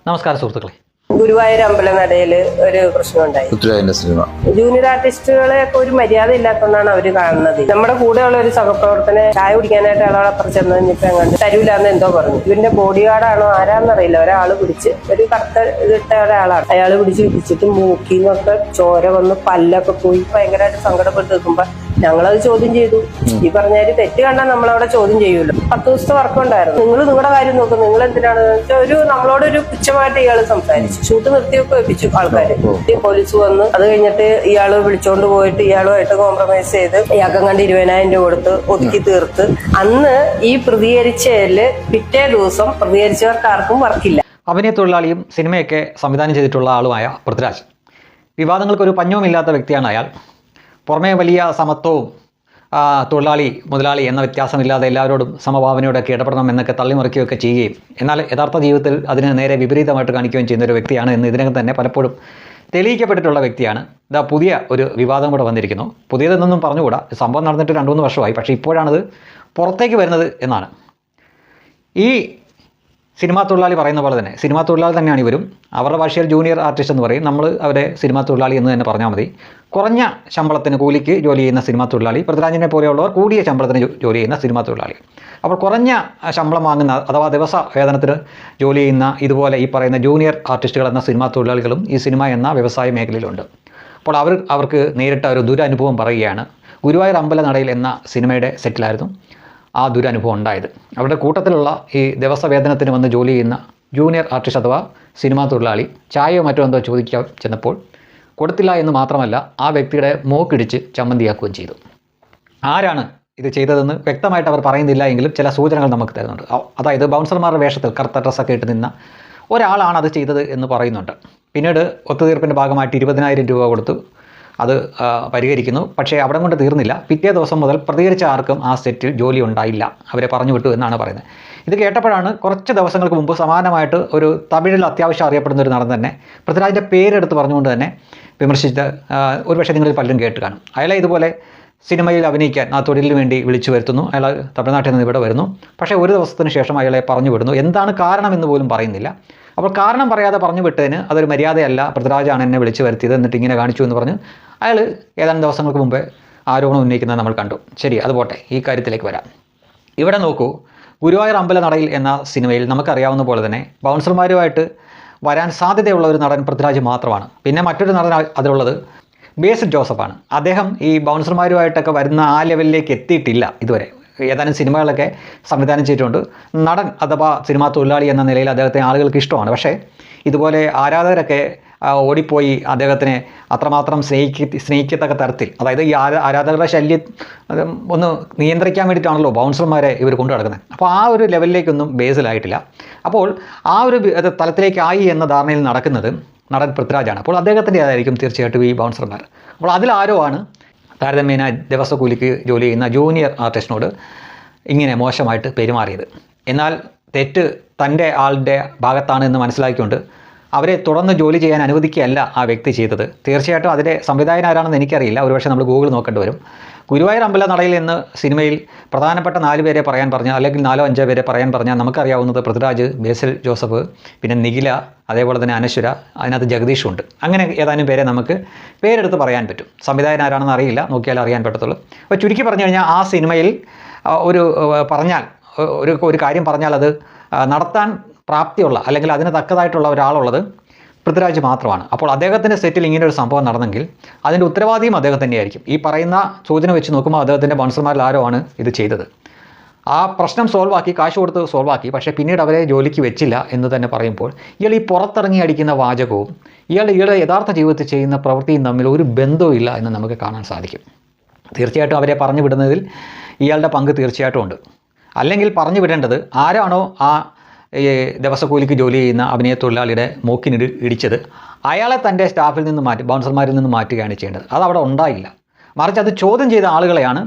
നമസ്കാരം സുഹൃത്തുക്കളെ. ഗുരുവായൂർ അമ്പലനടയിൽ ഒരു പ്രശ്നമുണ്ടായി. സിനിമ ജൂനിയർ ആർട്ടിസ്റ്റുകളെയൊക്കെ ഒരു മര്യാദ ഇല്ലാത്തതുകൊണ്ടാണ് അവർ കാണുന്നത്. നമ്മുടെ കൂടെയുള്ള ഒരു സഹപ്രവർത്തനെ ചായ കുടിക്കാനായിട്ട് അയാളോട് അപ്പുറം ചെന്ന് കഴിഞ്ഞിട്ട് കണ്ട് തരൂലാന്ന് എന്തോ പറഞ്ഞു. ഇവന്റെ ബോഡി ഗാർഡാണോ ആരാന്നറിയില്ല, ഒരാള് പിടിച്ച്, ഒരു കറുത്ത ഇതിട്ട ഒരാളാണ്, അയാള് പിടിച്ച് പിടിച്ചിട്ട് മൂക്കിന്നൊക്കെ ചോര വന്ന് പല്ലൊക്കെ പോയി ഭയങ്കരമായിട്ട് സങ്കടപ്പെട്ട് നിൽക്കുമ്പോ ഞങ്ങളത് ചോദ്യം ചെയ്തു. ഈ പറഞ്ഞാല് തെറ്റ് കണ്ടാൽ നമ്മളവിടെ ചോദ്യം ചെയ്യുമല്ലോ. 10 ദിവസത്തെ വർക്ക് ഉണ്ടായിരുന്നു. നിങ്ങൾ നിങ്ങളുടെ കാര്യം നോക്കും, നിങ്ങൾ എന്തിനാണ് ഒരു നമ്മളോടൊരു പുച്ഛമായിട്ട് ഇയാള് സംസാരിച്ചു. ഷൂട്ട് നിർത്തിയൊക്കെ വെപ്പിച്ചു ആൾക്കാര്. പോലീസ് വന്ന് അത് കഴിഞ്ഞിട്ട് ഇയാള് വിളിച്ചോണ്ട് പോയിട്ട് ഇയാളുമായിട്ട് കോംപ്രമൈസ് ചെയ്ത് ഇയാൾക്കും കണ്ട് 20,000 രൂപ കൊടുത്ത് ഒതുക്കി തീർത്ത്. അന്ന് ഈ പ്രതികരിച്ചതില് പിറ്റേ ദിവസം പ്രതികരിച്ചവർക്ക് ആർക്കും വർക്കില്ല. അഭിനയ തൊഴിലാളിയും സിനിമയൊക്കെ സംവിധാനം ചെയ്തിട്ടുള്ള ആളുമായ പൃഥ്വിരാജ് വിവാദങ്ങൾക്കൊരു പഞ്ഞവുമില്ലാത്ത വ്യക്തിയാണ് അയാൾ. പുറമേ വലിയ സമത്വവും തൊഴിലാളി മുതലാളി എന്ന വ്യത്യാസമില്ലാതെ എല്ലാവരോടും സമഭാവനയോടൊക്കെ ഇടപെടണം എന്നൊക്കെ തള്ളിമറിക്കുകയൊക്കെ ചെയ്യുകയും എന്നാൽ യഥാർത്ഥ ജീവിതത്തിൽ അതിന് നേരെ വിപരീതമായിട്ട് കാണിക്കുകയും ചെയ്യുന്ന ഒരു വ്യക്തിയാണ് എന്ന് ഇതിനകം തന്നെ പലപ്പോഴും തെളിയിക്കപ്പെട്ടിട്ടുള്ള വ്യക്തിയാണ്. ഇതാ പുതിയ ഒരു വിവാദം കൂടെ വന്നിരിക്കുന്നു. പുതിയതെന്നൊന്നും പറഞ്ഞുകൂടാ, സംഭവം നടന്നിട്ട് 2-3 വർഷമായി, പക്ഷേ ഇപ്പോഴാണത് പുറത്തേക്ക് വരുന്നത് എന്നാണ്. ഈ സിനിമാ തൊഴിലാളി പറയുന്ന പോലെ തന്നെ സിനിമാ തൊഴിലാളി തന്നെയാണ് ഇവരും. അവരുടെ ഭാഷയിൽ ജൂനിയർ ആർട്ടിസ്റ്റ് എന്ന് പറയും, നമ്മൾ അവരെ സിനിമാ തൊഴിലാളി എന്ന് തന്നെ പറഞ്ഞാൽ മതി. കുറഞ്ഞ ശമ്പളത്തിന് കൂലിക്ക് ജോലി ചെയ്യുന്ന സിനിമാ തൊഴിലാളി, പൃഥ്വിരാജിനെ പോലെയുള്ളവർ കൂടിയ ശമ്പളത്തിന് ജോലി ചെയ്യുന്ന സിനിമാ തൊഴിലാളി. അപ്പോൾ കുറഞ്ഞ ശമ്പളം വാങ്ങുന്ന അഥവാ ദിവസ വേതനത്തിന് ജോലി ചെയ്യുന്ന ഇതുപോലെ ഈ പറയുന്ന ജൂനിയർ ആർട്ടിസ്റ്റുകൾ എന്ന സിനിമാ തൊഴിലാളികളും ഈ സിനിമ എന്ന വ്യവസായ മേഖലയിലുണ്ട്. അപ്പോൾ അവർക്ക് നേരിട്ട ഒരു ദുരനുഭവം പറയുകയാണ്. ഗുരുവായൂർ അമ്പലനടയിൽ എന്ന സിനിമയുടെ സെറ്റിലായിരുന്നു ആ ദുരനുഭവം ഉണ്ടായത്. അവരുടെ കൂട്ടത്തിലുള്ള ഈ ദിവസവേതനത്തിന് വന്ന് ജോലി ചെയ്യുന്ന ജൂനിയർ ആർട്ടിസ്റ്റ് അഥവാ സിനിമാ തൊഴിലാളി ചായയോ മറ്റോ എന്തോ ചോദിക്കാൻ ചെന്നപ്പോൾ കൊടുത്തില്ല എന്ന് മാത്രമല്ല, ആ വ്യക്തിയുടെ മൂക്കിടിച്ച് ചമ്മന്തിയാക്കുകയും ചെയ്തു. ആരാണ് ഇത് ചെയ്തതെന്ന് വ്യക്തമായിട്ട് അവർ പറയുന്നില്ല എങ്കിലും ചില സൂചനകൾ നമുക്ക് തരുന്നുണ്ട്. അതായത് ബൗൺസർമാരുടെ വേഷത്തിൽ കറുത്ത ഡ്രസ്സൊക്കെ ഇട്ട് നിന്ന ഒരാളാണ് അത് ചെയ്തത് എന്ന് പറയുന്നുണ്ട്. പിന്നീട് ഒത്തുതീർപ്പിൻ്റെ ഭാഗമായിട്ട് 20,000 രൂപ കൊടുത്തു അത് പരിഹരിക്കുന്നു. പക്ഷേ അവിടെ കൊണ്ട് തീർന്നില്ല. പിറ്റേ ദിവസം മുതൽ പ്രതികരിച്ച ആർക്കും ആ സെറ്റിൽ ജോലി ഉണ്ടായില്ല, അവരെ പറഞ്ഞു വിട്ടു എന്നാണ് പറയുന്നത്. ഇത് കേട്ടപ്പോഴാണ് കുറച്ച് ദിവസങ്ങൾക്ക് മുമ്പ് സമാനമായിട്ട് ഒരു തമിഴിൽ അത്യാവശ്യം അറിയപ്പെടുന്ന ഒരു നടൻ തന്നെ പൃഥ്വിരാജിൻ്റെ പേരെടുത്ത് പറഞ്ഞുകൊണ്ട് തന്നെ വിമർശിച്ച ഒരുപക്ഷെ നിങ്ങളിൽ പലരും കേട്ട് കാണും. അയാളെ ഇതുപോലെ സിനിമയിൽ അഭിനയിക്കാൻ ആ തൊഴിലിന് വേണ്ടി വിളിച്ചു വരുത്തുന്നു. അയാൾ തമിഴ്നാട്ടിൽ നിന്ന് ഇവിടെ വരുന്നു. പക്ഷേ ഒരു ദിവസത്തിന് ശേഷം അയാളെ പറഞ്ഞു വിടുന്നു. എന്താണ് കാരണം എന്ന് പോലും പറയുന്നില്ല. അപ്പോൾ കാരണം പറയാതെ പറഞ്ഞു വിട്ടതിന് അതൊരു മര്യാദയല്ല, പൃഥ്വിരാജാണ് എന്നെ വിളിച്ചു വരുത്തിയത്, എന്നിട്ട് ഇങ്ങനെ കാണിച്ചു എന്ന് പറഞ്ഞ് അയാൾ ഏതാനും ദിവസങ്ങൾക്ക് മുമ്പേ ആരോപണം ഉന്നയിക്കുന്നത് നമ്മൾ കണ്ടു. ശരി, അത് പോട്ടെ, ഈ കാര്യത്തിലേക്ക് വരാം. ഇവിടെ നോക്കൂ, ഗുരുവായൂർ അമ്പലനടയിൽ എന്ന സിനിമയിൽ നമുക്കറിയാവുന്ന പോലെ തന്നെ ബൗൺസർമാരുമായിട്ട് വരാൻ സാധ്യതയുള്ള ഒരു നടൻ പൃഥ്വിരാജ് മാത്രമാണ്. പിന്നെ മറ്റൊരു നടൻ അതിലുള്ളത് ബേസിൽ ജോസഫാണ്. അദ്ദേഹം ഈ ബൗൺസർമാരുമായിട്ടൊക്കെ വരുന്ന ആ ലെവലിലേക്ക് എത്തിയിട്ടില്ല ഇതുവരെ. ഏതാനും സിനിമകളൊക്കെ സംവിധാനം ചെയ്തിട്ടുണ്ട്. നടൻ അഥവാ സിനിമാ തൊഴിലാളി എന്ന നിലയിൽ അദ്ദേഹത്തെ ആളുകൾക്ക് ഇഷ്ടമാണ്. പക്ഷേ ഇതുപോലെ ആരാധകരൊക്കെ ഓടിപ്പോയി അദ്ദേഹത്തിനെ അത്രമാത്രം സ്നേഹിക്കത്തക്ക തരത്തിൽ, അതായത് ഈ ആരാധകരുടെ ശല്യം ഒന്ന് നിയന്ത്രിക്കാൻ വേണ്ടിയിട്ടാണല്ലോ ബൗൺസർമാരെ ഇവർ കൊണ്ടു നടക്കുന്നത്. അപ്പോൾ ആ ഒരു ലെവലിലേക്കൊന്നും ബേസിലായിട്ടില്ല. അപ്പോൾ ആ ഒരു തലത്തിലേക്കായി എന്ന ധാരണയിൽ നടക്കുന്നത് നടൻ പൃഥ്വിരാജാണ്. അപ്പോൾ അദ്ദേഹത്തിൻ്റെതായിരിക്കും തീർച്ചയായിട്ടും ഈ ബൗൺസർമാർ. അപ്പോൾ അതിലാരോ ആണ് താരതമ്യേന ദിവസക്കൂലിക്ക് ജോലി ചെയ്യുന്ന ജൂനിയർ ആർട്ടിസ്റ്റിനോട് ഇങ്ങനെ മോശമായിട്ട് പെരുമാറിയത്. എന്നാൽ തെറ്റ് തൻ്റെ ആളുടെ ഭാഗത്താണ് എന്ന് മനസ്സിലാക്കിക്കൊണ്ട് അവരെ തുടർന്ന് ജോലി ചെയ്യാൻ അനുവദിക്കുകയല്ല ആ വ്യക്തി ചെയ്തത്. തീർച്ചയായിട്ടും അതിൻ്റെ സംവിധായകൻ ആരാണെന്ന് എനിക്കറിയില്ല, ഒരുപക്ഷെ നമ്മൾ ഗൂഗിൾ നോക്കേണ്ടി വരും. ഗുരുവായൂർ അമ്പലനടയിൽ എന്ന സിനിമയിൽ പ്രധാനപ്പെട്ട 4 പേരെ പറയാൻ പറഞ്ഞാൽ, അല്ലെങ്കിൽ 4-5 പേരെ പറയാൻ പറഞ്ഞാൽ നമുക്കറിയാവുന്നത് പൃഥ്വിരാജ്, ബേസിൽ ജോസഫ്, പിന്നെ നിഖില, അതേപോലെ തന്നെ അനശ്വര, അതിനകത്ത് ജഗദീഷും ഉണ്ട്. അങ്ങനെ ഏതാനും പേരെ നമുക്ക് പേരെടുത്ത് പറയാൻ പറ്റും. സംവിധായകൻ ആരാണെന്ന് അറിയില്ല, നോക്കിയാൽ അറിയാൻ പറ്റത്തുള്ളൂ. അപ്പോൾ ചുരുക്കി പറഞ്ഞു കഴിഞ്ഞാൽ ആ സിനിമയിൽ ഒരു കാര്യം പറഞ്ഞാൽ അത് നടത്താൻ പ്രാപ്തിയുള്ള അല്ലെങ്കിൽ അതിന് തക്കതായിട്ടുള്ള ഒരാളുള്ളത് പൃഥ്വിരാജ് മാത്രമാണ്. അപ്പോൾ അദ്ദേഹത്തിൻ്റെ സെറ്റിൽ ഇങ്ങനെ ഒരു സംഭവം നടന്നെങ്കിൽ അതിൻ്റെ ഉത്തരവാദിയും അദ്ദേഹം തന്നെയായിരിക്കും. ഈ പറയുന്ന സൂചന വെച്ച് നോക്കുമ്പോൾ അദ്ദേഹത്തിൻ്റെ ബൗൺസർമാരിൽ ആരോ ആണ് ഇത് ചെയ്തത്. ആ പ്രശ്നം സോൾവ് ആക്കി, കാശ് കൊടുത്ത് സോൾവ് ആക്കി, പക്ഷേ പിന്നീട് അവരെ ജോലിക്ക് വെച്ചില്ല എന്ന് തന്നെ പറയുമ്പോൾ ഇയാൾ ഈ പുറത്തിറങ്ങി അടിക്കുന്ന വാചകവും ഇയാളുടെ യഥാർത്ഥ ജീവിതത്തിൽ ചെയ്യുന്ന പ്രവൃത്തിയും തമ്മിൽ ഒരു ബന്ധവും ഇല്ല എന്ന് നമുക്ക് കാണാൻ സാധിക്കും. തീർച്ചയായിട്ടും അവരെ പറഞ്ഞു വിടുന്നതിൽ ഇയാളുടെ പങ്ക് തീർച്ചയായിട്ടും ഉണ്ട്. അല്ലെങ്കിൽ പറഞ്ഞു വിടേണ്ടത് ആരാണോ ആ ദിവസക്കൂലിക്ക് ജോലി ചെയ്യുന്ന അഭിനയ തൊഴിലാളിയുടെ മൂക്കിന് ഇടിച്ചത്, അയാളെ തൻ്റെ സ്റ്റാഫിൽ നിന്ന് ബൗൺസർമാരിൽ നിന്ന് മാറ്റുകയാണ് ചെയ്യേണ്ടത്. അതവിടെ ഉണ്ടായില്ല. മറിച്ച് അത് ചോദ്യം ചെയ്ത ആളുകളെയാണ്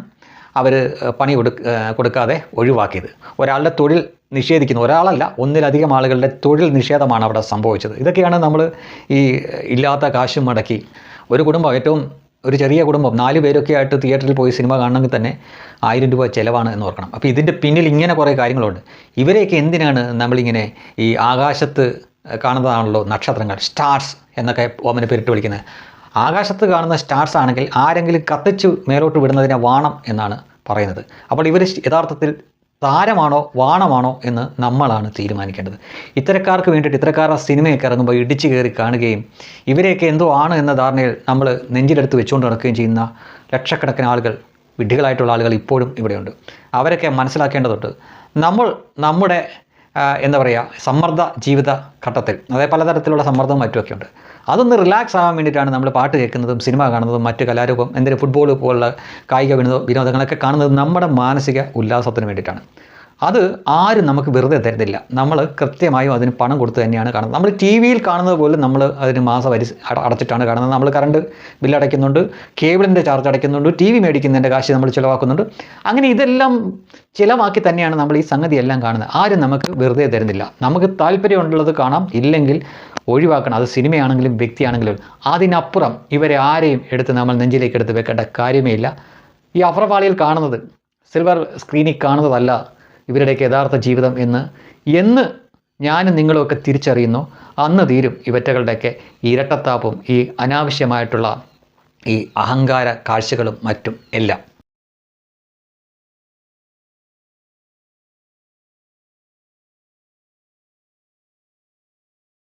അവർ പണി കൊടുക്കാതെ ഒഴിവാക്കിയത്. ഒരാളുടെ തൊഴിൽ നിഷേധിക്കുന്നു, ഒരാളല്ല 1-ലധികം ആളുകളുടെ തൊഴിൽ നിഷേധമാണ് അവിടെ സംഭവിച്ചത്. ഇതൊക്കെയാണ് നമ്മൾ ഈ ഇല്ലാത്ത കാശും മടക്കി ഒരു കുടുംബം, ഏറ്റവും ഒരു ചെറിയ കുടുംബം 4 പേരൊക്കെ ആയിട്ട് തിയേറ്ററിൽ പോയി സിനിമ കാണണമെങ്കിൽ തന്നെ 1000 രൂപ ചിലവാണ് എന്ന് ഓർക്കണം. അപ്പോൾ ഇതിൻ്റെ പിന്നിൽ ഇങ്ങനെ കുറേ കാര്യങ്ങളുണ്ട്. ഇവരെയൊക്കെ എന്തിനാണ് നമ്മളിങ്ങനെ ഈ ആകാശത്ത് കാണുന്നതാണല്ലോ നക്ഷത്രങ്ങൾ, സ്റ്റാർസ് എന്നൊക്കെ ഓമന പേരിട്ട് വിളിക്കുന്നത്. ആകാശത്ത് കാണുന്ന സ്റ്റാർസ് ആണെങ്കിൽ ആരെങ്കിലും കത്തിച്ച് മേലോട്ട് വിടുന്നതിനെ വാണം എന്നാണ് പറയുന്നത്. അപ്പോൾ ഇവർ യഥാർത്ഥത്തിൽ താരമാണോ വാണമാണോ എന്ന് നമ്മളാണ് തീരുമാനിക്കേണ്ടത്. ഇത്തരക്കാർക്ക് വേണ്ടിയിട്ട് ഇത്തരക്കാരുടെ സിനിമയൊക്കെ ഇറങ്ങുമ്പോൾ ഇടിച്ചു കയറി കാണുകയും ഇവരെയൊക്കെ എന്തോ ആണ് എന്ന ധാരണയിൽ നമ്മൾ നെഞ്ചിലെടുത്ത് വെച്ചുകൊണ്ട് നടക്കുകയും ചെയ്യുന്ന ലക്ഷക്കണക്കിന് ആളുകൾ, വിഡ്ഢികളായിട്ടുള്ള ആളുകൾ ഇപ്പോഴും ഇവിടെയുണ്ട്. അവരൊക്കെ മനസ്സിലാക്കേണ്ടതുണ്ട്, നമ്മൾ നമ്മുടെ എന്താ പറയുക, സമ്മർദ്ദ ജീവിത ഘട്ടത്തിൽ, അതായത് പലതരത്തിലുള്ള സമ്മർദ്ദവും മറ്റുമൊക്കെ ഉണ്ട്. അതൊന്ന് റിലാക്സ് ആകാൻ വേണ്ടിയിട്ടാണ് നമ്മൾ പാട്ട് കേൾക്കുന്നതും സിനിമ കാണുന്നതും മറ്റ് കലാരൂപം, എന്തെങ്കിലും ഫുട്ബോൾ പോലുള്ള കായിക വിനോദങ്ങളൊക്കെ കാണുന്നത് നമ്മുടെ മാനസിക ഉല്ലാസത്തിന് വേണ്ടിയിട്ടാണ്. അത് ആരും നമുക്ക് വെറുതെ തരുന്നില്ല. നമ്മൾ കൃത്യമായും അതിന് പണം കൊടുത്ത് തന്നെയാണ് കാണുന്നത്. നമ്മൾ ടി വിയിൽ കാണുന്നത് പോലും നമ്മൾ അതിന് മാസം അടച്ചിട്ടാണ് കാണുന്നത്. നമ്മൾ കറണ്ട് ബില്ലടയ്ക്കുന്നുണ്ട്, കേബിളിൻ്റെ ചാർജ് അടയ്ക്കുന്നുണ്ട്, ടി വി മേടിക്കുന്നതിൻ്റെ കാശ് നമ്മൾ ചിലവാക്കുന്നുണ്ട്. അങ്ങനെ ഇതെല്ലാം ചിലവാക്കി തന്നെയാണ് നമ്മൾ ഈ സംഗതി എല്ലാം കാണുന്നത്. ആരും നമുക്ക് വെറുതെ തരുന്നില്ല. നമുക്ക് താല്പര്യമുള്ളത് കാണാം, ഇല്ലെങ്കിൽ ഒഴിവാക്കണം. അത് സിനിമയാണെങ്കിലും വ്യക്തിയാണെങ്കിലും. അതിനപ്പുറം ഇവരെ ആരെയും എടുത്ത് നമ്മൾ നെഞ്ചിലേക്ക് എടുത്ത് വെക്കേണ്ട കാര്യമേ ഇല്ല. ഈ അഫ്രപാളിയിൽ കാണുന്നത്, സിൽവർ സ്ക്രീനിൽ കാണുന്നതല്ല ഇവരുടെയൊക്കെ യഥാർത്ഥ ജീവിതം എന്ന് ഞാനും നിങ്ങളുമൊക്കെ തിരിച്ചറിയുന്നു, അന്ന് തീരും ഇവറ്റകളുടെയൊക്കെ ഇരട്ടത്താപ്പും ഈ അനാവശ്യമായിട്ടുള്ള ഈ അഹങ്കാര കാഴ്ചകളും മറ്റും എല്ലാം.